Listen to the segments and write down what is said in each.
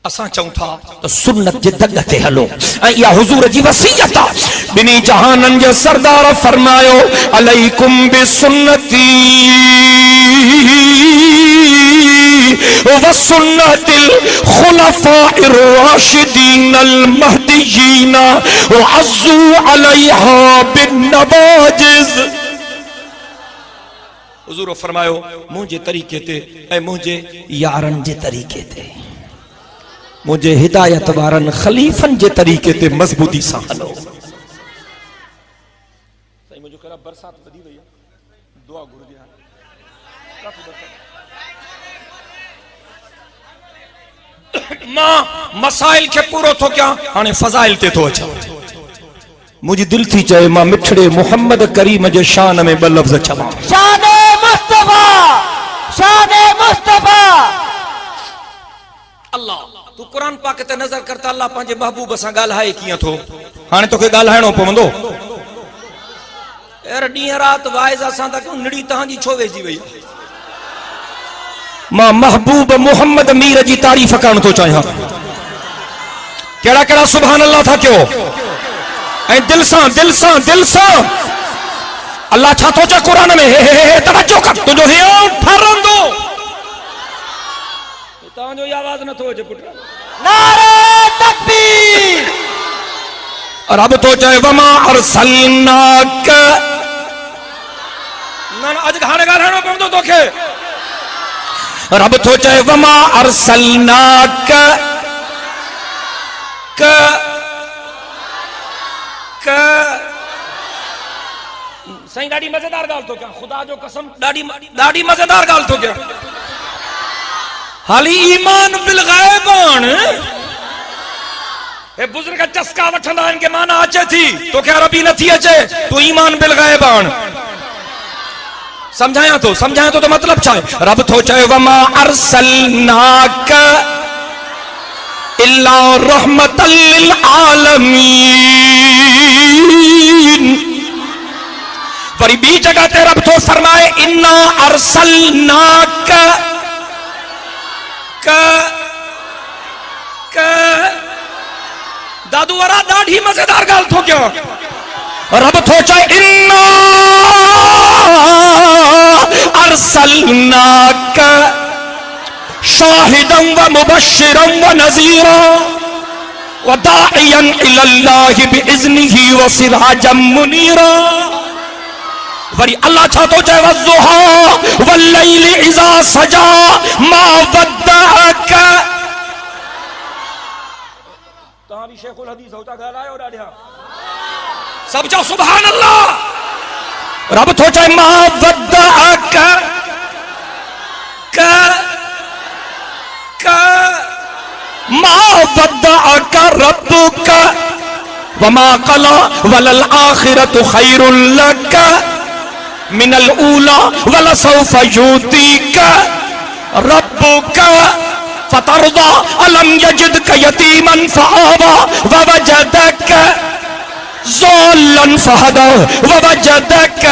असां चऊं था तो सुन्नत जे दग ते हलो ऐं इहा हुजूर जी वसीयत आहे। बिनी जहानन जे सरदार फरमायो अलैकुम बिसुन्नती व सुन्नतिल खुलफाइर राशिदीनल महदीयीन व अज़्ज़ू अलैहा बिन नवाजिज़। हुजूर फरमायो मुझे तरीके ते ऐं मुझे यारन जे तरीके ते मुझे हिदायत वारन खलीफन जे तरीके ते मजबूती सां हलो। सही मुझे खरा बरसात वधी वई आहे दुआ घुरजे काफी बरसात मां मसाइल के पूरो थो क्या हाने फजाइल ते थो अचा। मुझी दिल थी चाहे मां मिठड़े मोहम्मद करीम जे शान में ब लफ्ज चवा शान मुस्तफा शान मुस्तफा। अल्लाह तू कुरान पाक ते नजर करता अल्लाह पंहिंजे महबूब सां ॻाल्हाए कीअं थो। हाणे तोखे ॻाल्हाइणो पवंदो। यार ॾींहं राति वाइज़ असां त कयूं निड़ी तव्हांजी छो वेझी वई। मां महबूब मोहम्मद मीर जी तारीफ़ करण थो चाहियां। कहिड़ा कहिड़ा सुभान अल्लाह था कयो ऐं दिल सां दिल सां दिल सां। अल्लाह छा थो चए कुरान में हे तवज्जो कर तुंहिंजो हियो ठरंदो। तव्हांजो इहा आवाज़ नथो अचे पुट। नारे तकबीर। रब तो चए वमा अरसलनाक न अॼु हाणे ॻाल्हाइणो पवंदो तोखे। रब तो चए वमा अरसलनाक क क साईं ॾाढी मज़ेदार ॻाल्हि थो कयां ख़ुदा जो कसम ॾाढी मज़ेदार ॻाल्हि थो कयां। हाली ईमान बिल ग़ैबान हे बुज़ुर्ग चस्का वठंदा आहिनि के माना अचे थी तोखे अरबी नथी अचे तू ईमान बिल ग़ैबान समझाया तो तो मतलब छा है। रब तो चए वमा अरसलनाक इल्ला रहमतल लिल आलमीन। वरी बी जगह ते रब तो फरमाए इन्ना अरसलनाक दादू वारा ॾाढी मज़ेदार ॻाल्हि थो कयो। रब थो चए इन्ना अरसलनाक शाहिदन व मुबश्शिरन व नज़ीरा व दाइयन इलल्लाहि बिइज़्निही व सिराजम मुनीरा। वरी अल्लाह छा थो चए वज़्ज़ुहा वल्लैलि इज़ा सजा मा वद्दअक। तव्हां बि शेखुल हदीस हो था ॻाल्हायो ॾाढा सब चओ सुभान अल्लाह। रब थो चए मा वद्दअक क क मा वद्दअक रब्बुक वमा क़ला वलल आखिरतु खैरुल लक मिनल ऊला वलसौफ युतीक रब्बुक फतरदा अलम यजिदक यतीमन फआवा ववजदक ज़ल्लन फहदा ववजदक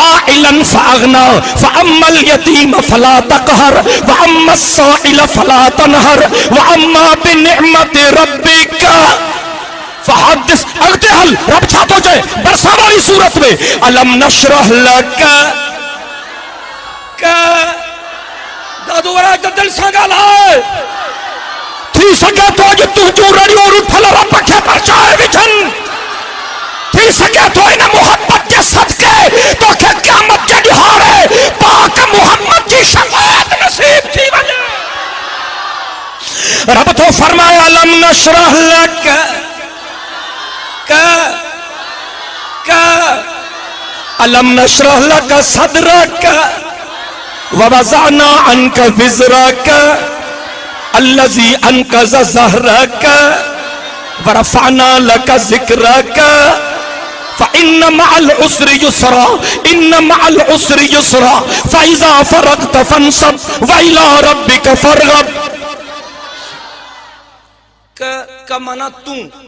आइलन फअगना फअम्मल यतीम फला तक़हर वअम्मस साइल फला तनहर वअम्मा बिनिअमति रब्बिक फहदिस। अगते हल रब छा तो चए बरसा वाली सूरत में अलम नशरह लक क दादू वारा दिल सां ॻाल्हाए थी सके तो अॼु तुंहिंजूं रड़ियूं रुठल रब खे परचाए विझनि। थी सके तो इन मोहब्बत जे सदके तोखे क़यामत जे ॾिहाड़े पाक मोहम्मद जी शफ़ाअत नसीब थी वञे। रब तो फरमाए अलम नशरह लक अलम नशरह लक सदरक ववज़अना अन्क विज़रक अल्लज़ी अन्क़ज़ ज़हरक वरफ़अना लक ज़िक्रक फ़इन्न मअल उसरि युसरा इन्न मअल उसरि युसरा फ़इज़ा फ़रग़त फ़ंसब व इला रब्बिक फ़रग़ब।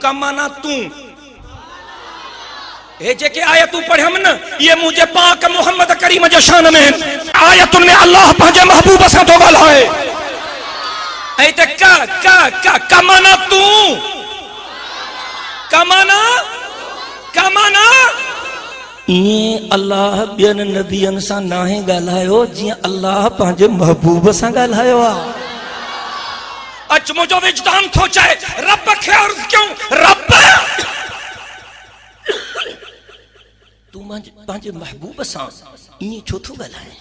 कमाना तू हे जेके आयतूं पढ़ियम न ये मुझे पाक मोहम्मद करीम जे शान में आयतुन में अल्लाह पंहिंजे महबूब सां थो ॻाल्हाए। ऐते कमाना तू कमाना ये अल्लाह बियन नबियन सां नाहे ॻाल्हायो जियां अल्लाह पंहिंजे महबूब सां ॻाल्हायो आहे। अच मुझो विजदान थो चाहे रब खे अर्ज़ क्यों रब तू पंहिंजे महबूब सां ईअं छो थो ॻाल्हाए?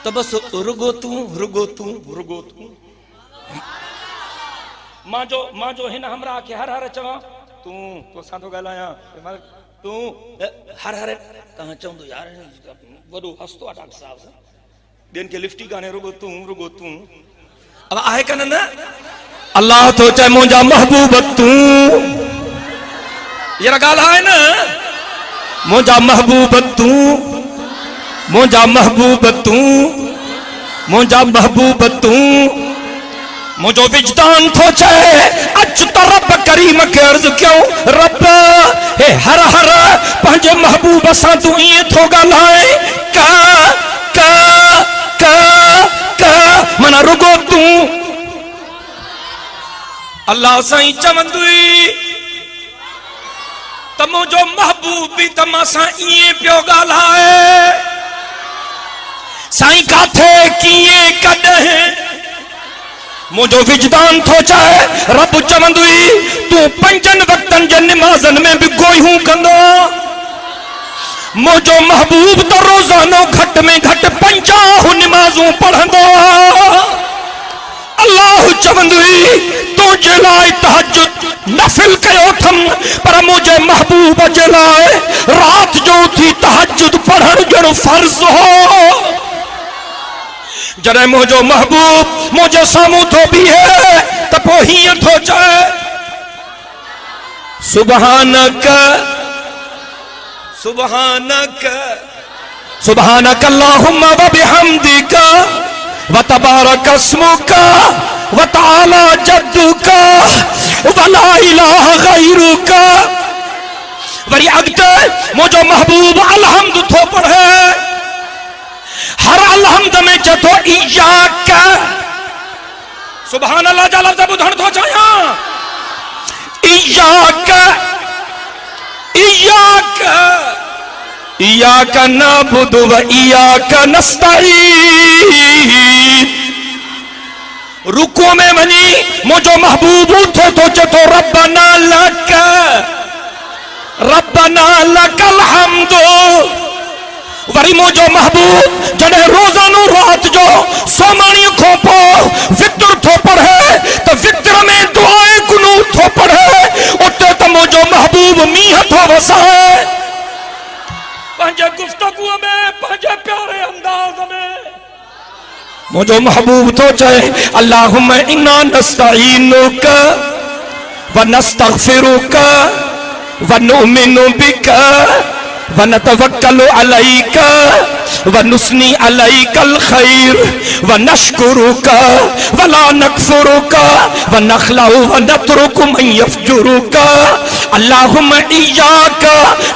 त बस रुगो तू मां जो हिन हमरा के हर हर चवा तू तोसां थो ॻाल्हायां तू हर हर तव्हां चवंदो यार वॾो हस्तो आहे डॉक्टर साहब सां ॿियनि खे लिफ्ट ई कान्हे रुगो तू अब आहे कन न अल्लाह तो चए मुंहिंजा महबूब तू ये ॻाल्हि आहे न मुंहिंजा महबूब तू मुंहिंजा महबूब तू मुंहिंजा महबूब तू मुझो विजदान थो चए अच तो रब करीम के अर्ज क्यों रब हे हर हर पंहिंजे महबूब सां तू ईअं थो ॻाल्हाए माना रुगो तू अल्लाह साईं चवंदुई त मुंहिंजो महबूब बि त मां सां ईअं पियो ॻाल्हाए साईं काथे कीअं कॾहिं मुझो विजदान थो चाहे रब चवंदुई तू पंजनि वक्तनि जे निमाज़नि में भी गोयूं कंदो मुझो महबूब तो रोजानो घट में घट 50 निमाज़ूं पढ़ंदो अल्लाह चवंदुई तुझे लाइ तहज्जुद नफिल कयो थम पर मुझे महबूब जे लाइ रात जो थी तहज्जुद पढ़ण जहिड़ो फर्ज हो। जॾहिं मुझो महबूब मुझे सामूं थो बीहे त पोइ हीअं थो चए सुबहानक सुबहानक सुबहानक अल्लाहुम्मा व बिहम्दिक व तबारक अस्मुक व तआला जद्दुक व ला इलाहा गैरुक। वरी अॻिते मुझो महबूब अलहम्द थो पढ़े हर अलहम्द में चतो इयाक सुभान अल्लाह जा लफ़्ज़ ॿुधण थो चाहियां इयाक इयाक इयाक नअबुदु व इयाक नस्तईन। रुको में वञी मुझो महबूब उठे तो चतो रब्बना लकल हम्दु। वरी मुझो महबूब जॾहिं रोजानो रात जो सोमाणी खां पोइ वित्र थो पढ़े तो वित्र में दुआए कुनूत थो पढ़े उते तो मुझो महबूब मींहं थो वसाए पंहिंजे गुफ्तगूअ में पंहिंजे प्यारे अंदाज में मुझो महबूब तो चए अल्लाहुम्मा इन्ना नस्तईनुक व नस्तगफिरुक व नुमिनु बिक व नतवक्कलु अलैक व नुस्नी अलैकल खैर व नशकुरुक व ला नकफुरुक व नखलउ व नतरुकु मन यफजुरुक। अल्लाहुम्मा इय्याक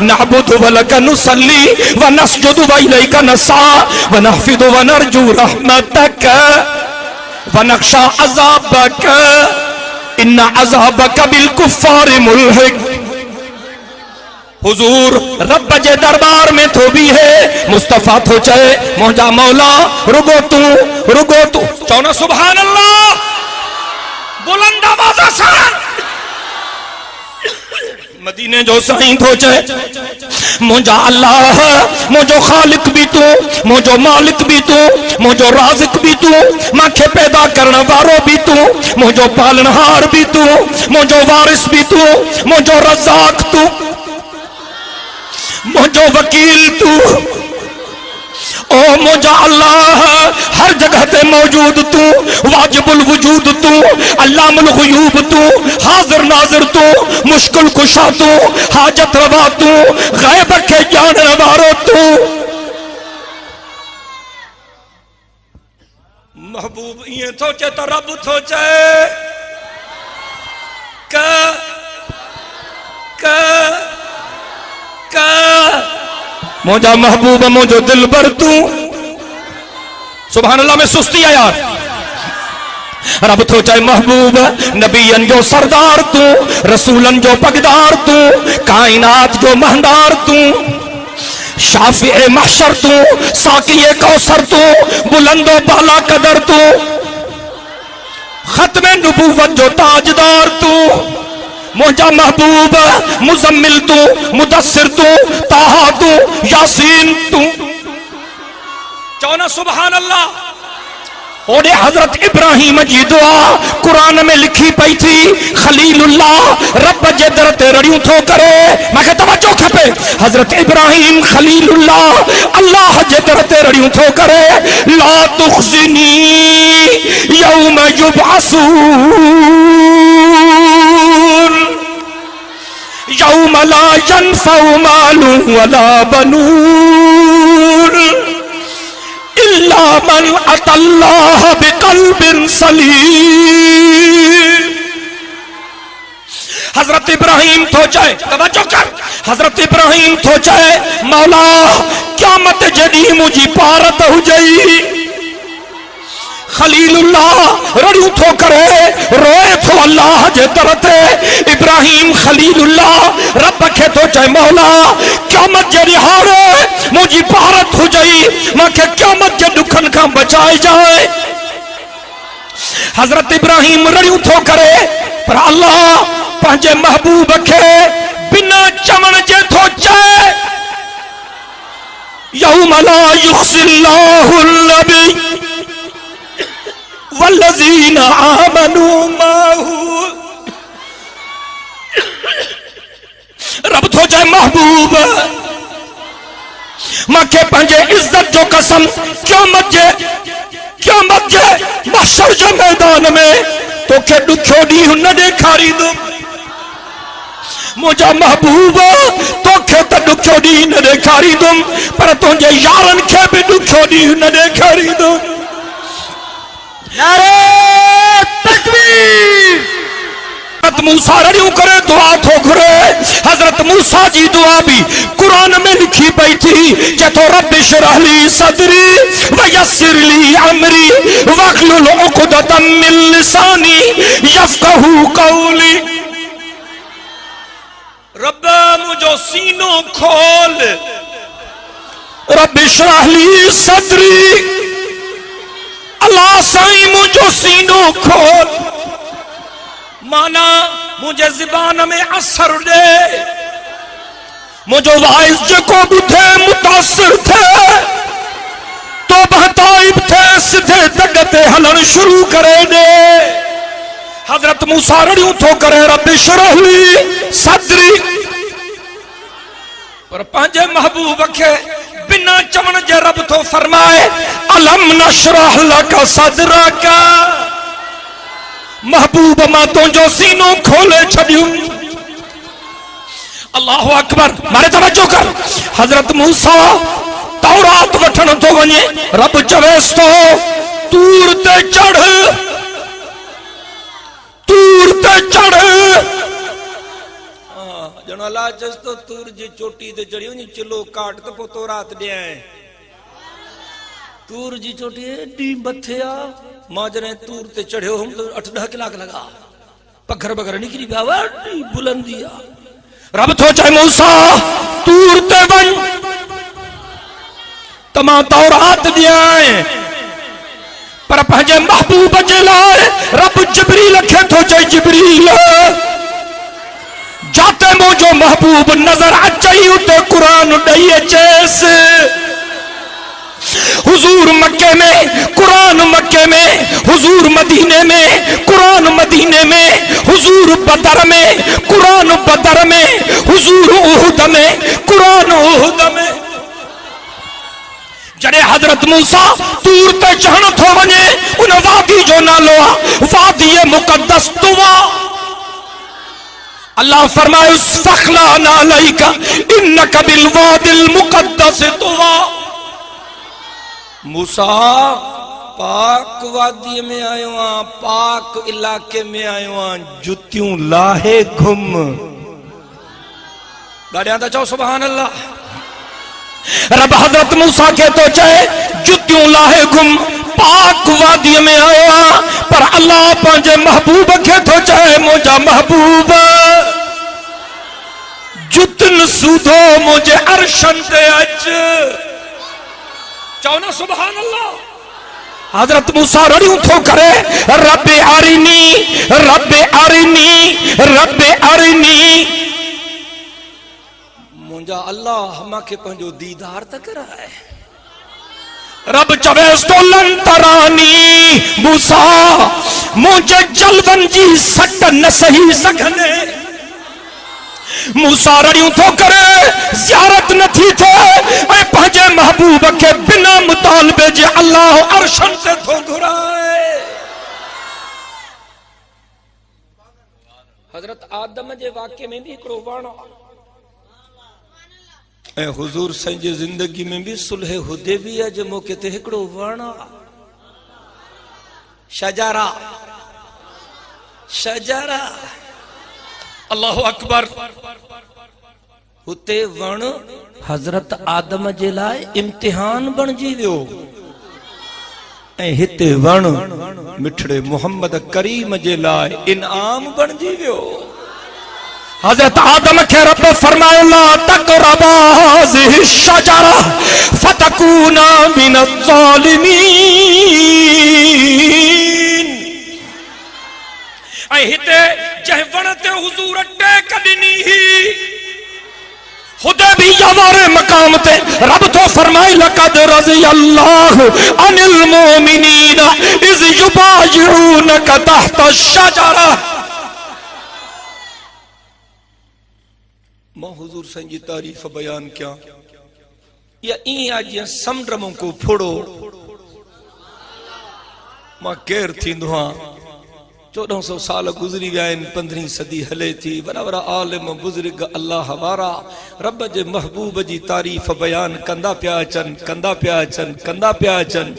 नअबुदु व लक नुसल्ली व नसजुदु व इलैका नसा व नहफिदु व नरजू रहमतक व नख्शा अज़ाबक इन्ना अज़ाबक बिल कुफ्फार मुल्हिक। हुजूर रब जे दरबार में थो भी है मुस्तफा थो चए मुंहिंजा मौला रुगो तू चओ न सुभान अल्लाह बुलंद आवाज़ सां मदीने जो साईं थो चए मुंहिंजा अल्लाह मुंहिंजो खालिक भी तू मुंहिंजो मालिक भी तू मुंहिंजो राज़िक भी तू मांखे पैदा करण वारो भी तू मुंहिंजो पालनहार भी तू मुंहिंजो वारिस भी तू मुंहिंजो रज़ाक तू मुझो वकील तू ओ मुझा अल्लाह हर जगह ते मौजूद तू वाजिबुल वजूद तू अल्लामुल गुयूब तू हाजिर नाजिर तू मुश्किल कुशा तू हाजत रवा तू गैब के जानने वारो तू। महबूब ये थो चे तो रब थो चए मुझा महबूब मुझो दिल भर तू सुभान अल्लाह में सुस्ती है यार रब थो चए महबूब नबियन जो सरदार तू, रसूलन जो पगदार तू, कायनात जो महंदार तू, शाफिए महशर तू, साकिए कौसर तू, बुलंदो बाला कदर तू, खत्मे नबूवत जो ताजदार तू, मुझा महबूब मुजम्मिल तू, मुदस्सिर तू, ताहा तू, यासीन तू। चौना सुभान अल्लाह। ओडे हजरत इब्राहिम जी दुआ कुरान में लिखी पई थी, खलीलुल्लाह रब जे दर ते रड़ियूं थो करे। मूंखे तवज्जो खपे, हजरत इब्राहिम खलीलुल्लाह अल्लाह जे दर ते रड़ियूं थो करे। ला तुखज़िनी यौम युबअसून यौम ला यनफ़उ मालुन वला बनून इल्ला मन अतल्लाह बिक़ल्बिन सलीम। हजरत इब्राहिम थो चए, तवज्जो कर, हजरत इब्राहिम थो चए मौला क़यामत जॾहिं मुंहिंजी पारत हुजई। खलीलुल्लाह रड़ियूं थो करे, रोए थो अल्लाह जे दर ते। इब्राहिम खलीलुल्लाह रब खे थो चए मौला क़यामत जे ॾिहाड़े मुंहिंजी पारत हुजई, मूंखे क़यामत जे ॾुखनि खां बचाए जाए। हजरत इब्राहिम रड़ियूं थो करे, पर अल्लाह पंहिंजे महबूब खे बिना चवण जे थो चए यौम ला युख़्ज़िल्लाहुल नबी वल्लज़ीना आमनू माहू। रब थो चए महबूब मूंखे पंहिंजे इज्जत जो कसम क़यामत जे महशर जे मैदान में तोखे ॾुखियो ॾींहुं न ॾेखारींदुमि। मुंहिंजा महबूब तोखे त ॾुखियो ॾींहुं न ॾेखारींदुमि, पर तुंहिंजे यारनि खे बि ॾुखियो ॾींहुं न ॾेखारींदुमि। नारे तकबीर। हजरत मूसा रड़ियूं करे दुआ थो घुरे। हजरत मूसा जी दुआ भी कुरान में लिखी पई थी, जेतो रब्बि इश्रह ली सदरी व यस्सिर ली अमरी वहलुल उक़दतम मिन लिसानी यफ़क़हू क़ौली। रब मुझो सीनो खोल, रब्बि इश्रह ली सदरी, अल्लाह साईं मुझो सीनो खोल, माना मुझे ज़बान में असर दे, मुझो वाइस जेको ॿुधे मुतासिर थे, तो बहताइब थे सिधे दग ते हलण शुरू करे दे। हजरत मूसा रड़ियूं थो करे रब्बि इश्रह ली सदरी, पर पंहिंजे महबूब खे बिना चवण जे रब थो फरमाए अलम नशरह लका सदरका। महबूब मां तुंहिंजो सीनो खोले छॾियो। अल्लाहु अकबर। मारे तवज्जो कर, हजरत मूसा तौरात वठण थो वञे, रब चवेस तो तूर ते चढ़, तूर ते चढ़। जनो अल्लाह चस तो तूर जी चोटी ते चढ़ी वञी, चिलो काट त पोइ तौरात ॾियां। तूर जी चोटी एडी मथे आ, मां जॾहिं तूर ते चढ़ियो हुम तो 8-10 कलाक लगा, पखर बगर निकिरी पिया, वॾी बुलंदी आ। रब थो चए मूसा तूर ते वञ त मां तौरात ॾियां, पर पंहिंजे महबूब जे लाइ रब जिब्रील खे थो चए जिब्रील जाते मुझो महबूब नजर अचई उते कुरान ॾेई अचेस। हुजूर मक्के में कुरान मक्के में, हुजूर मदीने में कुरान मदीने में, हुजूर बदर में कुरान बदर में, हुजूर उहुद में कुरान उहुद में। जड़े हजरत मूसा तूर ते चढ़ण थो वञे, उन वादी जो नालो आहे वादी मुक़द्दस तुवा। अल्लाह फरमाए फखलाना अलैका इन्नका बिल वादिल मुक़द्दस तुवा। मूसा पाक वादी में आयो आ, पाक इलाके में आयो आ, जुतियों लाहे घुम। गाड़ियां तो चो सुभान अल्लाह। रब हजरत मूसा के तो चाहे जुतियों लाहे घुम, पाक वादी में आयो आ, पर अल्लाह पंहिंजे महबूब खे थो चए मुंहिंजा महबूब जुतन सूधो मुंहिंजे अर्शन ते अच। चओ न सुभान अल्लाह। हजरत मूसा रड़ियूं थो करे रब्बे अरिनी रब्बे अरिनी रब्बे अरिनी। मुंहिंजा अल्लाह मूंखे पंहिंजो दीदार त कराए। रब चवेस तो लन तरानी मूसा मुझे जलवन जी सट न सही सघने। मूसा रड़ियूं थो करे ज़ियारत न थी थे ऐं पंहिंजे महबूब खे बिना मुतालबे जे अल्लाह अर्शन ते थो घुराए। हजरत आदम जे वाक़े में भी हिकिड़ो वण ऐं हुजूर साईं जी जिंदगी में भी सुलह हुदैबिया जे मौके ते हिकिड़ो वण शजारा शजारा। अल्लाहु अकबर। हुते वण हजरत आदम जे लाइ इम्तिहान बणजी वियो ऐं हिते वण मिठड़े मोहम्मद करीम जे लाइ इनाम बणजी वियो। हजरत आदम के रब फरमाए ला तक़रबा हाज़िहि शजरा फतकूना मिनज़्ज़ालिमीन। ऐं हिते जंहिं वण ते हुजूर टेक ॾिनी ही हुदैबिया वारे मकाम ते रब तो फरमाए लक़द रज़ियल्लाहु अनिल मोमिनीन इज़ युबायिऊनक तहत शजरा। मां हुजूर साईं जी तारीफ़ बयान क्या या ईअं आहे जीअं समुंड मां को फोड़ो मां केर थींदो आहियां। 1400 साल गुज़री विया आहिनि 15वीं सदी हले थी। वॾा वॾा आलिम बुज़ुर्ग अल्लाह वारा रब जे महबूब जी तारीफ़ बयान कंदा पिया अचनि कंदा पिया अचनि कंदा पिया अचनि।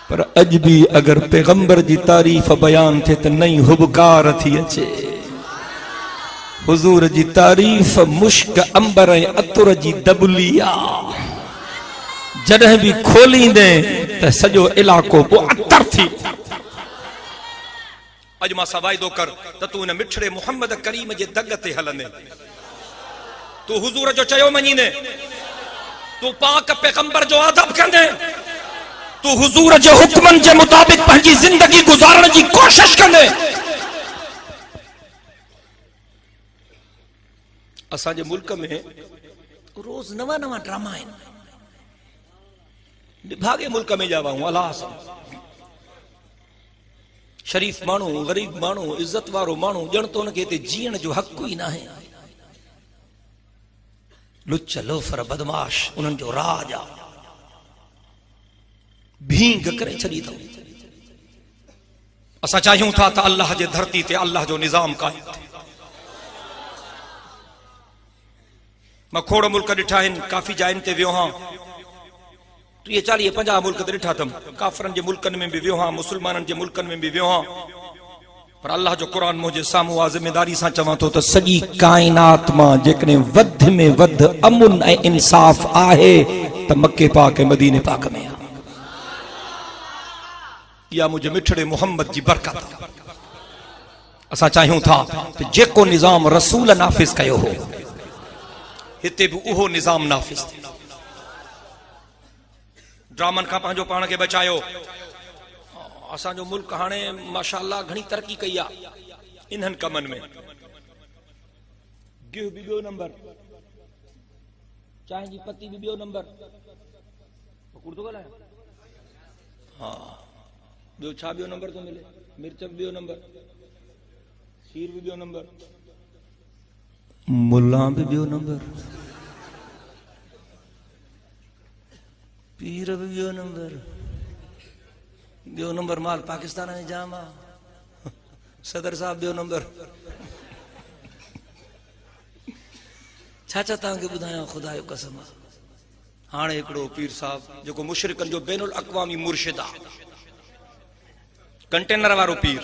पर अॼु बि अगरि पैगंबर जी तारीफ़ बयान थिए त नई हुबकार थी अचे। हुजूर जी तारीफ़ मुश्क अंबर ऐं अतुर जी दबली आहे। जॾहिं बि खोलींदे त सॼो इलाइक़ो मुअत्तर थी। अॼु मां सां वाइदो कर त तूं हिन मिठड़े मोहम्मद करीम जे दग ते हलंदे, तूं हुजूर जो चयो मञींदे, तूं पाक पैगंबर जो अदब कंदे, तूं हुजूर जे हुक्मनि जे मुताबिक़ पंहिंजी ज़िंदगी गुज़ारण जी कोशिश कंदे। असांजे मुल्क में रोज नवा नवा ड्रामा आहिनि। भागे मुल्क में जावा हूं अलाह सां शरीफ माण्हू गरीब माण्हू इज्जत वारो माण्हू ॼण तो उनखे हिते जीअण जो हक़ ई न आहे। लुच लोफर बदमाश उन्हनि जो राज आहे। भींग करे छॾी अथऊं। असां चाहियूं था त अल्लाह जे धरती ते अल्लाह जो निज़ाम काइम थिए। मां खोड़ मुल्क ॾिठा आहिनि, काफ़ी जायुनि ते वियो आहियां। 30-40-50 मुल्क ते ॾिठा अथमि। काफ़रनि जे मुल्कनि में बि वियो आहियां, मुस्लमाननि जे मुल्कनि में बि वियो आहियां। पर अल्लाह जो क़ुरान मुंहिंजे साम्हूं आहे। ज़िमेदारी सां चवां थो त सॼी काइनात मां जेकॾहिं वध में वधि अमुन ऐं इंसाफ़ आहे त मके पाक ऐं मदीने पाक में आहे। इहा मुंहिंजे मिठड़े मोहम्मद जी बरकत आहे। असां चाहियूं था त जेको निज़ाम रसूल नाफ़िज़ कयो हो हिते भी उहो निज़ाम नाफ़िज़ थिए। ड्रामन खां पंहिंजो पाण खे बचायो। असांजो मुल्क हाणे माशाअल्लाह घणी तरक़ी कई आहे इन्हनि कमनि में। गिह बि ॿियो नंबर, चांहि जी पती बि ॿियो नंबर। उर्दू ॻाल्हायां? हा, ॿियो छा ॿियो नंबर थो मिले? मिर्च बि ॿियो नंबर, खीर बि ॿियो नंबर, मुल्ला भी बियो नंबर, पीर भी बियो नंबर माल पाकिस्तान में जाम आ। सदर साहब बियो नंबर। छा तव्हांखे ॿुधायां खुदा जो कसम। हाणे हिकिड़ो पीर साहब जेको मुशरिकनि जो बैनुल अक़वामी मुर्शिद आहे, कंटेनर वारो पीर,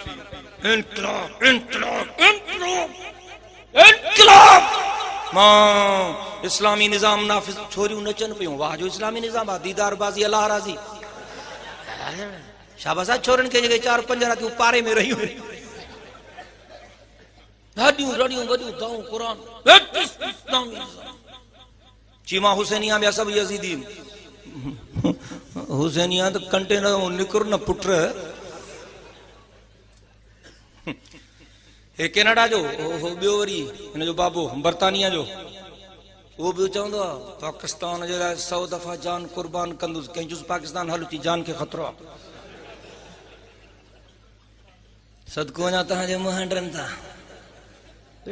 इनकलाब इनकलाब इनकलाब इनकलाब मां इस्लामी निजाम नाफिज। छोरियूं नचन पियूं, वाह जो इस्लामी निजाम आहे, दीदार बाज़ी अल्लाह राज़ी। शाबाश छोरन के जगह 4-5 रातियूं पारे में रहियूं हड्डियूं रड़ियूं वडियूं दाऊं कुरान चीमा हुसैनिया ॿिया सभु यज़ीदी हुसैनिया तो कंटेनर निकुर न पुट हे कनाडा जो ॿियो वरी हिन जो बाबो बर्तानिया जो वो भी चवंदो आहे पाकिस्तान जे लाइ 100 दफ़ा जान कुर्बान कंदुसि कंहिं चुसि पाकिस्तान हल थी जान खे ख़तरो आहे सदको वञा तव्हांजे मुंहंडनि तां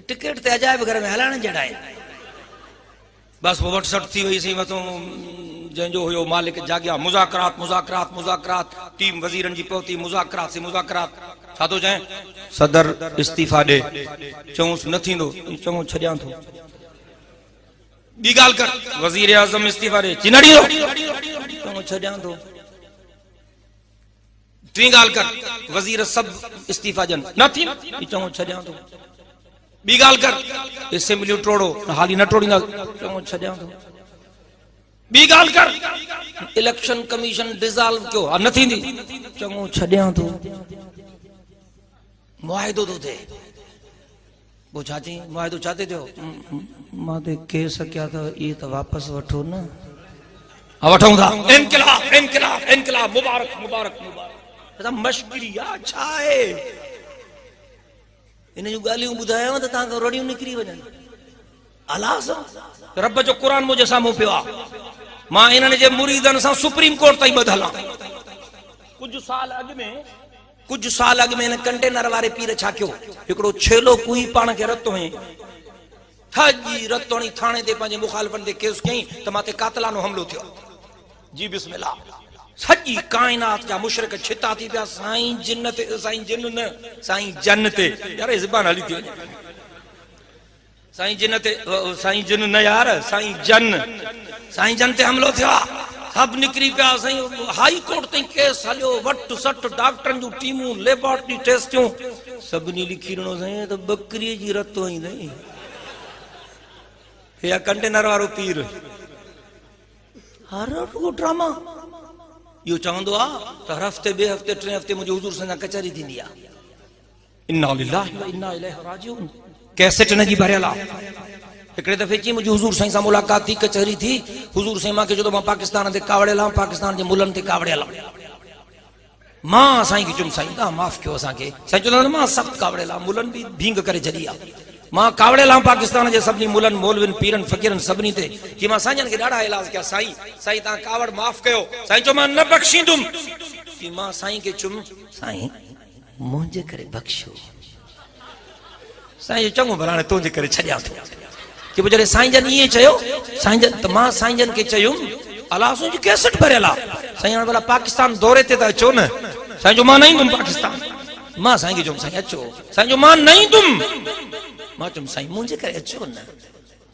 टिकट ते अजायब घर में हलाइण जहिड़ा आहिनि बस वो वट सट थी वई सी मथों जंहिंजो हुयो मालिक जाॻिया मुज़ाकरात मुज़ाकरात मुज़ाकरात टीम वज़ीरनि जी पहुती मुज़ाकरात से मुज़ाकरात छा थो चए सदर इस्तीफ़ा ॾे चऊंसि न थींदो चऊं छॾियां थो ॿी ॻाल्हि कर वज़ीर आज़म इस्तीफ़ा ॾे न ॾींदो चऊं छॾियां थो टी ॻाल्हि कर वज़ीर सभु इस्तीफ़ा ॾियनि न थींदो चऊं छॾियां थो ॿी ॻाल्हि कर असेंबलियूं टोड़ो हाली न टोड़ींदा चऊं छॾियां थो ॿी ॻाल्हि कर इलेक्शन कमीशन डिसॉल्व कयो न थींदी चऊं छॾियां थो मुआहिदो थो थिए वो छा चई मुआहिदो छा ते थियो मां ते केस कया त इहे त वापसि वठो न वठूं था इनकलाब इनकलाब इनकलाब मुबारक मुबारक मुबारक मश्किरी आहे छा आहे इन जूं ॻाल्हियूं ॿुधायांव त तव्हां खां रड़ियूं निकिरी वञनि अलाह रब जो क़ुरान मुंहिंजे साम्हूं पियो आहे मां इन्हनि जे मुरीदनि सां सुप्रीम कोर्ट ताईं ॿधल आहियां कुझु साल अॻु में हिन कंटेनर वारे पीर छा कयो हिकिड़ो छेलो कुई पाण खे रतो हई ठगी रतोणी थाणे ते पंहिंजे मुखालिफ़नि ते केस कयईं त मां ते कातलानो हमलो थियो जी बिस्मिल्लाह सॼी काइनात जा मुशरिक छिता थी पिया साईं जिन ते साईं जिन न साईं जन ते यार ज़बान हली थी साईं जिन ते साईं जिन न यार साईं जन ते हमलो थियो सब निकरी पिया साईं हाई कोर्ट ताईं केस हलियो वट सट डॉक्टरनि जूं टीमूं लेबोरेटरी टेस्टियूं सभिनी लिखी ॾिनो साईं त बकरीअ जी रत हुई साईं या कंटेनर वारो पीर हर रुगो ड्रामा यो चवंदो आहे त हर हफ़्ते ॿिए हफ़्ते 3 हफ़्ते मुंहिंजे हुज़ूर सां कचहरी थींदी आहे इन्ना लिल्लाहि व इन्ना इलैहि राजिऊन कैसेट न जी भरियल आहे हिकिड़े दफ़े चई मुंहिंजी हुज़ूर साईं सां मुलाक़ात थी कचहरी थी हुज़ूर साईं मूंखे चयो मां पाकिस्तान ते कावड़ियल आहियां पाकिस्तान जे मुल्हनि ते कावड़ियल आहियां मां साईं खे चयुमि साईं तव्हां माफ़ कयो असांखे साईं चवंदा मां सख़्तु कावड़ियल आहियां मुल्हनि बि भींग करे छॾी आहे मां कावड़ियल आहियां पाकिस्तान जे सभिनी मुल्हनि मौलवियुनि पीरनि फ़क़ीरनि सभिनी ते कि मां साईंजनि खे ॾाढा इलाज कया साईं साईं तव्हां कावड़ माफ़ कयो साईं चयो मां न बख़्शींदुमि कि मां साईं खे चयुमि साईं मुंहिंजे करे बख़्शो साईं चङो भला हाणे तुंहिंजे करे छॾियां थो कि पोइ जॾहिं साईं जन ईअं चयो साईं जन त मां साईं जन खे चयुमि अलाह जी कैसेट भरियल आहे साईं हाणे भला पाकिस्तान दौरे ते त अचो न साईं जो मां न ईंदुमि पाकिस्तान मां साईं खे चयुमि साईं अचो साईं जो मां न ईंदुमि मां चयुमि साईं मुंहिंजे करे अचो न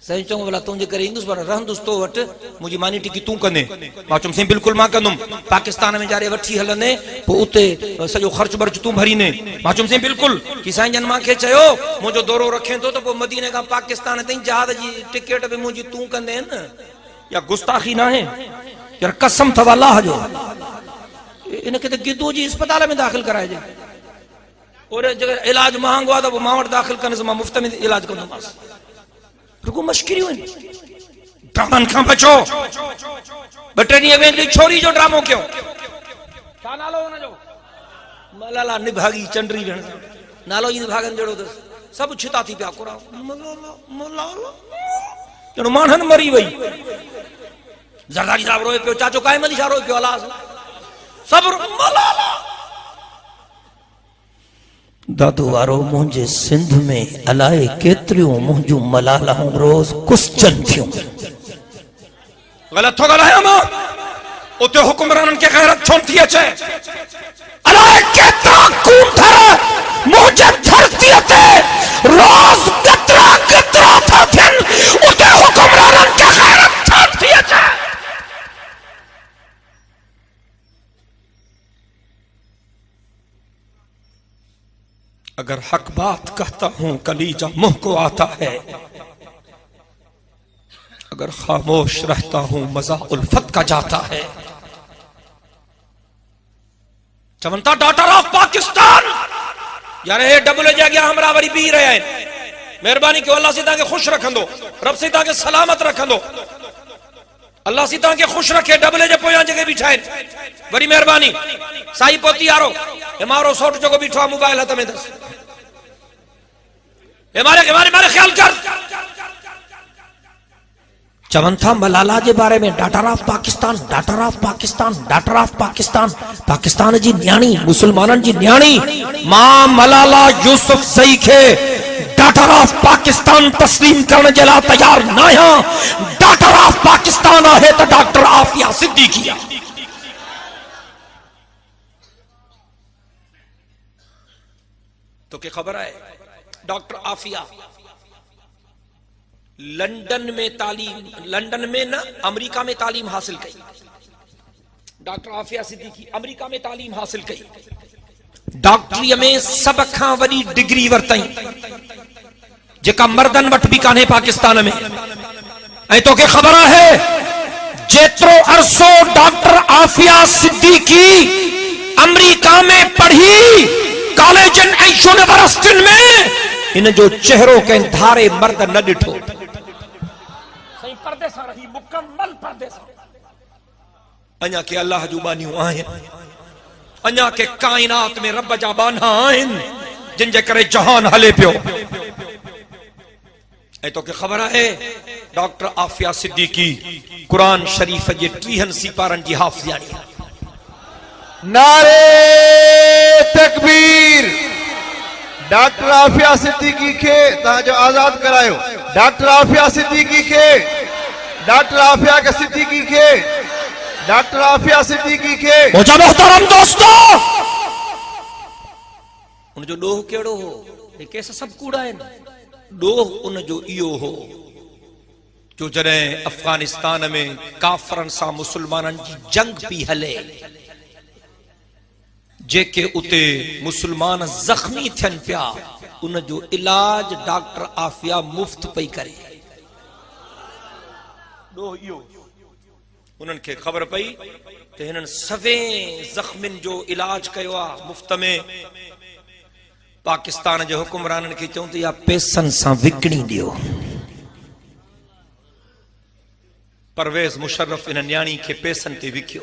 साईं चङो भला तुंहिंजे करे ईंदुसि पर रहंदुसि तो वटि मुंहिंजी मानी टिकी तूं कंदे मां चयुमि साईं बिल्कुलु मां कंदुमि पाकिस्तान में जारे वठी हलंदे पोइ उते सॼो ख़र्च बर्च तूं भरींदे मां चयुमि साईं बिल्कुलु कि साईं जन मूंखे चयो मुंहिंजो दौरो रखे थो त पोइ मदीने खां पाकिस्तान ताईं जहाज जी टिकट बि मुंहिंजी तूं कंदे न या गुस्ताखी न आहे यार कसम अथव अलाह जो इनखे त गिदो जी अस्पताल में दाख़िल कराइजे और जगह इलाज महांगो आहे त पोइ मां वटि दाख़िल कंदुसि मां मुफ़्त में इलाज कंदोमांसि रुगो मश्किरियूं आहिनि ड्रामनि खां बचो 2-3 ॾींहं वेंदी छोरी जो ड्रामो कयो छा नालो हुनजो मलाला निभागी चंडरी भेण नालो ई निभागन जहिड़ो अथसि सभु छिता थी पिया क़ुरान मलाला मलाला ॼणो माण्हुनि मरी वई ज़रदारी साहिब रोए पियो चाचो काइम अली शाह रोए पियो अलाह सभु मलाला दादो वारो मुंहिंजे सिंध में अलाए केतिरियूं मुंहिंजूं मलालाऊं रोज़ कुसजन थियूं ग़लति थो ॻाल्हायां मां उते हुकुमराननि खे ग़ैरत छो थी अचे अलाए केतिरा कूठर मुंहिंजे धरतीअ ते रोज़ केतिरा केतिरा था थियनि उते हुकुमराननि खे ग़ैरत छो थी अचे अगर हक बात कहता हूं कलीजा मुंह को आता है अगर खामोश रहता हूं मजा उल्फत का जाता है चवन था डॉटर ऑफ पाकिस्तान। यार हे डबल जा गया हमरा वरी बी रहे हैं। मेहरबानी क्यों अल्लाह से ताके खुश रखंदो, रब से ताके सलामत रखंदो, अल्लाह से ताके खुश रखे। डबल जे पोया जगह बिठा है वरी मेहरबानी साई पोती यारो हमारो सोट जो बिठा मोबाइल हाथ में दस हमारे हमारे मारे ख्याल कर। चवन था मलाला जे बारे में daughter of Pakistan, daughter of Pakistan, daughter of Pakistan, Pakistan जी न्याणी, मुसलमानन जी न्याणी मां मलाला यूसुफ सही खे डाटर ऑफ पाकिस्तान तस्लीम करने जला तैयार ना है। डाटर ऑफ पाकिस्तान है तो डॉक्टर आफिया सिद्दीकी। तो क्या खबर है डॉक्टर आफिया लंदन में तालीम, लंदन में ना अमेरिका में तालीम हासिल की। डॉक्टर आफिया सिद्दीकी अमेरिका में तालीम हासिल की, डॉक्टरी में सब खां वडी डिग्री वरतई जेका मर्दन वट भी कान्हे पाकिस्तान में। ऐं तो के खबर है जेतरो अरसो डॉक्टर आफिया सिद्दीकी अमेरिका में पढ़ी कॉलेजन ऐं यूनिवर्सिटिन में इन जो चेहरो के धारे मर्द न डिठो। सही पर्दे सां रही, मुकम्मल पर्दे सां। अञा के अल्लाह जूं बानियूं आहिनि, अञा के कायनात में रब जा बाना आहिनि जिन जे करे जहान हले पियो। ऐं तो के खबर है डॉक्टर आफिया सिद्दीकी कुरान शरीफ जे 30 सिपारन जी हाफ़िज़ानी। नारे तकबीर। डॉक्टर आफिया सिद्दीकी के जो आजाद करायो, डॉक्टर आफिया सिद्दीकी के, डॉक्टर आफिया के सिद्दीकी के, डॉक्टर आफिया सिद्दीकी के। मुझे मोहतरम दोस्तों उन जो डोह केड़ो हो, ये कैसे सब कूड़ा है। डोह उन जो इयो हो जो जॾहिं अफगानिस्तान में काफरन सां मुसलमानन जी जंग पी हले, जेके उते मुसलमान जख्मी थियन पिया, उन जो इलाज डॉक्टर आफिया मुफ्त पई करे। डोह इयो उन्हनि खे ख़बर पई त हिननि सवे ज़ख्मिन जो इलाज कयो आहे मुफ्त में। पाकिस्तान जे हुकुमराननि खे चऊं त या पैसनि सां विकिणी ॾियो। परवेज़ मुशर्रफ इन न्याणी खे पैसनि ते विकियो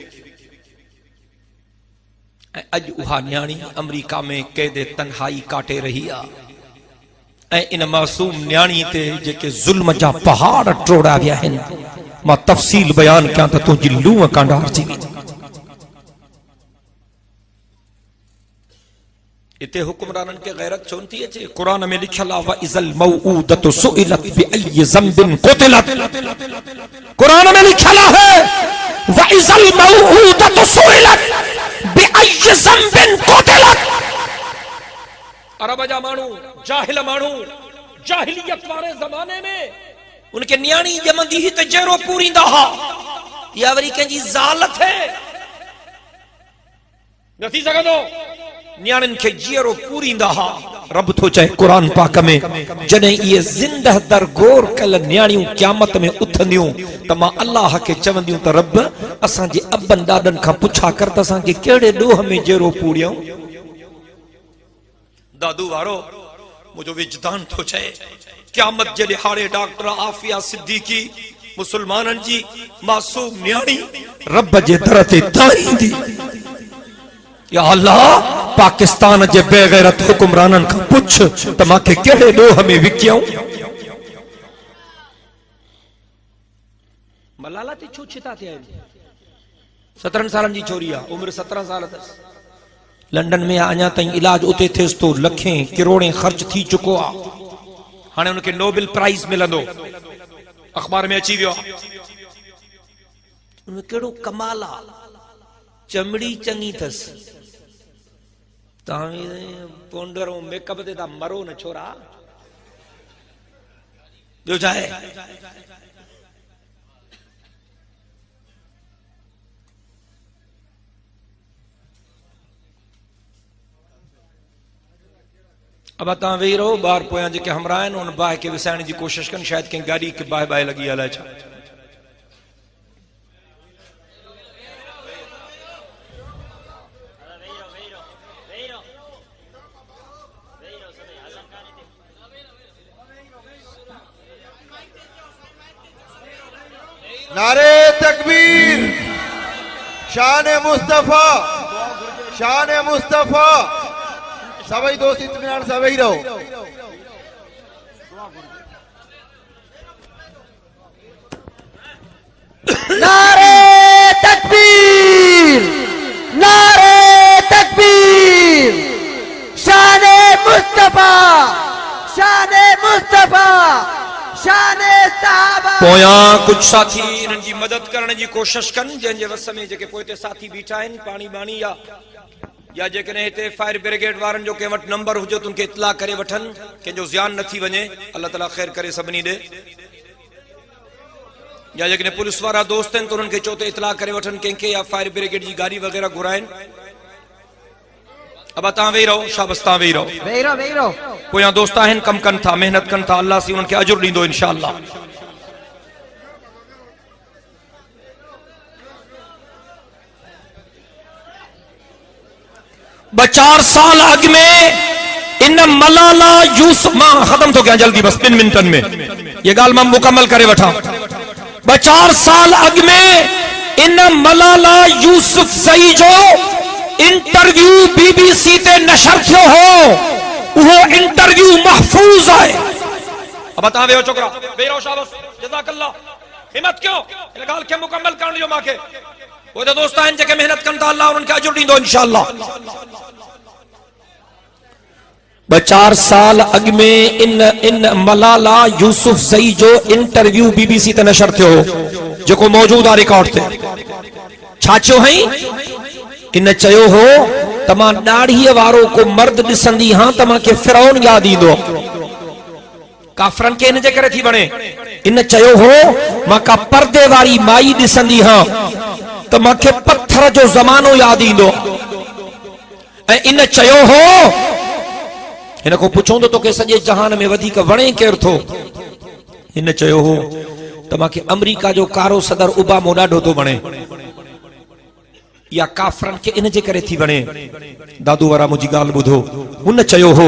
ऐं अॼु उहा न्याणी अमेरिका में क़ैद तन्हाई काटे रही आहे। ऐं इन मासूम न्याणी ते जेके ज़ुल्म जा पहाड़ टोड़ा विया आहिनि, मां तफ़सील बयान कयां त तुंहिंजी लूह कांडार थी वेंदी। इते हुकुमराननि के गैरत छो नथी अचे? कुरान में लिखियल आहे वइज़ल मौऊदतु सुइलत बिअय्यि ज़ंबिन क़ुतिलत। कुरान में लिखियल आहे वइज़ल मौऊदतु सुइलत बिअय्यि ज़ंबिन क़ुतिलत। अरब जा माण्हू जाहिल माण्हू जाहिलियत वारे ज़माने में उनके न्याणी जमंदी ही त जहिड़ो पूरींदा हा, या वरी कंहिंजी ज़ाल थे नथी सघंदो न्याणिन खे जीअरो पूरींदा हा। रब थो चए कुरान पाक में जॾहिं इहे ज़िंदह दर गौर कल न्याणियूं क़यामत में उथंदियूं त मां अल्लाह खे चवंदियूं त रब असांजे अबन ॾाॾनि खां पुछा कर त असांखे कहिड़े ॾोह में जहिड़ो पूरियऊं। दादू वारो मुंहिंजो विजदान थो चए क़यामत जे ॾिहाड़े डॉक्टर आफिया सिद्दीकी मुसलमाननि जी मासूम न्याणी रब जे दर ते ताईंदी। या अल्लाह पाकिस्तान जे बेगैरत हुकुमरानन खां पुछ त मांखे कहिड़े ॾोह में विकियऊं। मलाला ते छो छिता थिया आहिनि? 17 सालनि जी छोरी आहे, उम्र 17 साल अथसि। लंडन में अञा ताईं इलाज उते थिएसि थो, लखें किरोड़े ख़र्च थी चुको आहे। हाणे उनखे नोबेल प्राइज़ मिलंदो, अख़बार में अची वियो आहे। उनमें कहिड़ो कमाल आहे, चमड़ी चङी अथसि। पाउडर ऐं मेकअप ते तव्हां मरो न छोरा। ॿियो छा आहे? अब तव्हां वेही रहो, ॿार पोयां जेके हमरा आहिनि उन बाहि खे विसाइण जी कोशिशि कनि, शायदि कंहिं गाॾी खे बाहि बाहि लॻी अलाए छा। नारे तकबीर, शान मुस्तफा, शान मुस्तफा। सभी दोस्त इत्मीनान से वही रहो। नारे तकबीर, नारे तकबीर, शाने मुस्तफा, शाने मुस्तफा, शाने सहाबा। पोया कुछ साथी इन्हनि जी मदद करण जी कोशिश कन, जंहिंजे वस में जेके पोइते साथी बीठा आहिनि, पाणी बाणी या जेकॾहिं हिते फायर ब्रिगेड वारनि जो कंहिं वटि नंबर हुजे त उनखे इतला करे वठनि, कंहिंजो ज़ियान न थी वञे। अल्लाह ताला ख़ैर करे सभिनी ॾे। या जेकॾहिं पुलिस वारा दोस्त आहिनि त उन्हनि खे चओ त इतला करे वठनि कंहिंखे, या फायर ब्रिगेड जी गाड़ी वग़ैरह घुराइनि। अब तव्हां वेही रहो, शाबस तव्हां वेही रहो, वेही रहो, वेही रहो। पोयां दोस्त आहिनि, कमु कनि था, महिनत कनि था, अल्लाह सी उन्हनि खे अजुर ॾींदो इंशाअल्लाह। ब 4 साल अग में इन मलाला यूसुफ, मां खत्म तो क्या जल्दी बस 2 मिनटन में ये गाल मां मुकम्मल करे वठा। ब 4 साल अग में इन मलाला यूसुफ सही जो इंटरव्यू BBC ते नशर थियो हो, वो इंटरव्यू महफूज है। अब तव्हां वेहो छोकरा, वेही रहो, शाबाश, जज़ाकल्लाह। हिम्मत क्यों इन गाल के मुकम्मल करण जो मांखे वो तो दोस्त आहिनि जेके मेहनत कनि था, अल्लाह उन्हनि खे अजुर ॾींदो इंशाअल्लाह। 4 साल अग में इन मलाला यूसुफ ज़ई जो इंटरव्यू BBC ते नशर थियो हो, जेको मौजूद आहे रिकॉर्ड ते। छा चयो हई? इन चयो हो त मां ॾाढ़ीअ वारो को मर्द ॾिसंदी हां त मांखे फिरौन यादि ईंदो। काफरन के इन जे करे थी बणे। इन चयो हो मां का पर्दे वारी माई ॾिसंदी हां त मांखे पत्थर जो ज़मानो यादि ईंदो। ऐं इन चयो हो, हिन को पुछो तो तोखे सॼे जहान में वधीक वणे केरु थो? हिन चयो हो त मांखे अमेरिका जो कारो सदर ओबामो ॾाढो थो वणे। या काफरन के इन जे करे थी वणे। दादू वारा मुंहिंजी ॻाल्हि ॿुधो। हुन चयो हो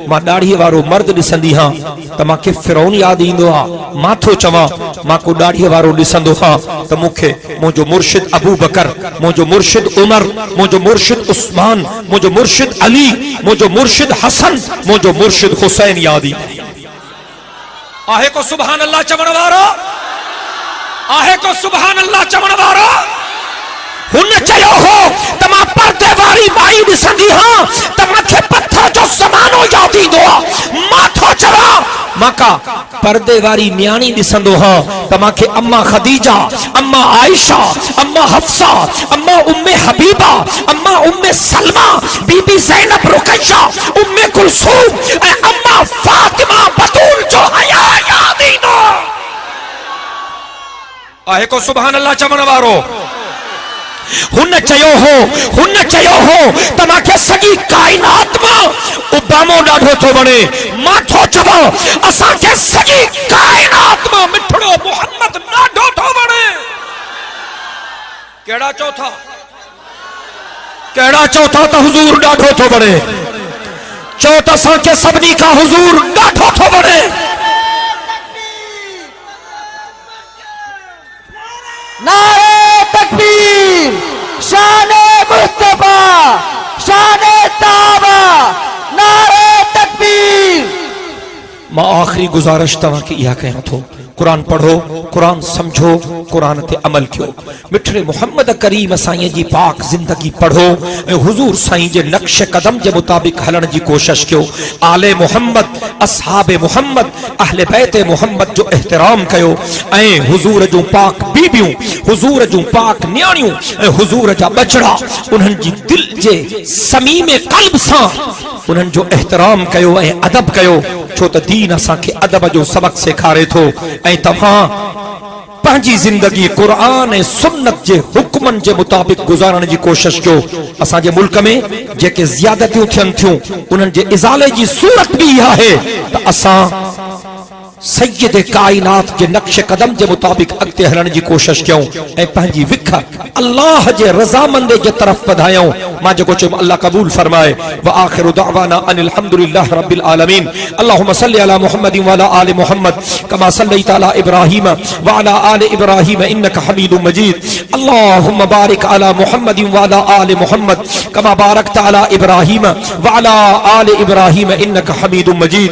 मां ॾाढ़ीअ वारो मर्द ॾिसंदी हां त मांखे फिरौन यादि ईंदो आहे। मां थो चवां मां को ॾाढ़ीअ वारो ॾिसंदो हां त मूंखे मुंहिंजो मुर्शिद अबू बकर, मुंहिंजो मुर्शिद उमर, मुंहिंजो मुर्शिद उस्मान, मुंहिंजो मुर्शिद अली, मुंहिंजो मुर्शिद हसन, मुंहिंजो मुर्शिद हुसैन यादि ईंदो आहे। को सुभान अल्लाह चवण वारो आहे? को सुभान अल्लाह चवण वारो? हुन चयो हो त मां पर्दे वारी माई ॾिसंदी हां त मूंखे पत्थर जो ज़मानो यादि ईंदो आहे। मां थो चवां मां का पर्दे वारी न्याणी ॾिसंदो हां त मूंखे अम्मा ख़दीजा, अम्मा आयशा, अम्मा हफ्सा, अम्मा उम्मे हबीबा, अम्मा उम्मे सलमा, बीबी ज़ैनब रुकैया, उम्मे कुलसूम ऐं अम्मा फातिमा बतूल जो हया यादि ईंदो आहे। को सुभान अल्लाह चवण वारो? हुन चयो हो त मांखे सॼी काइनात मां ओबामो ॾाढो थो वणे। मां थो चवां असांखे सॼी काइनात मां मिठड़ो मोहम्मद ॾाढो थो वणे। कहिड़ा चौथा त हुजूर ॾाढो थो वणे। चओ त असांखे सभिनी खां हुजूर ॾाढो थो वणे। नारे तकबीर, शाने मुस्तफा, शाने सहाबा, नारे तकबीर। मां आखिरी गुजारिश तव्हां खे इहा कयां थो, कुरान पढ़ो, कुरान समझो, कुरान ते अमल कयो। मिठड़े मोहम्मद करीम साईं जी पाक जिंदगी पढ़ो ऐं हुजूर साईं जे नक्श कदम जे मुताबिक हलण जी कोशिश कयो। आले मोहम्मद, असहाबे मोहम्मद, अहले बैत मोहम्मद जो एहतराम कयो ऐं हुजूर जूं पाक बीबियूं, हुजूर जूं पाक न्याणियूं ऐं हुजूर जा बचड़ा उन्हनि जी दिल जे समीमे क़ल्ब सां उन्हनि जो एहतराम कयो ऐं अदब कयो। छो त दीन असांखे अदब जो सबक सेखारे थो। ऐं तव्हां पंहिंजी जिंदगी कुरान ऐं सुन्नत जे हुक्मनि जे मुताबिक गुज़ारण जी कोशिश कयो। असांजे मुल्क में जेके ज़ियादतियूं थियनि थियूं उन्हनि जे इज़ाले जी सूरत बि इहा आहे त असां सैयद कायनात के नक्श कदम के मुताबिक अॻिते हलण जी कोशिश कयूं ऐं पंहिंजी विख अल्लाह जे रज़ामंदे जे तरफ़ वधायूं। मां जेको चयो अल्लाह कबूल फरमाए। व आखिरु दअवाना अनिल हम्दुलिल्लाहि रब्बिल आलमीन। अल्लाहुम्मा सल्लि अला मुहम्मदिन व अला आलि मुहम्मद कमा सल्लैता अला इब्राहीम व अला आलि इब्राहीम इन्नका हमीदुम मजीद। अल्लाहुम्मा बारिक अला मुहम्मदिन व अला आलि मुहम्मद कमा बारकता अला इब्राहीम व अला आलि इब्राहीम इन्नका हमीदुम मजीद।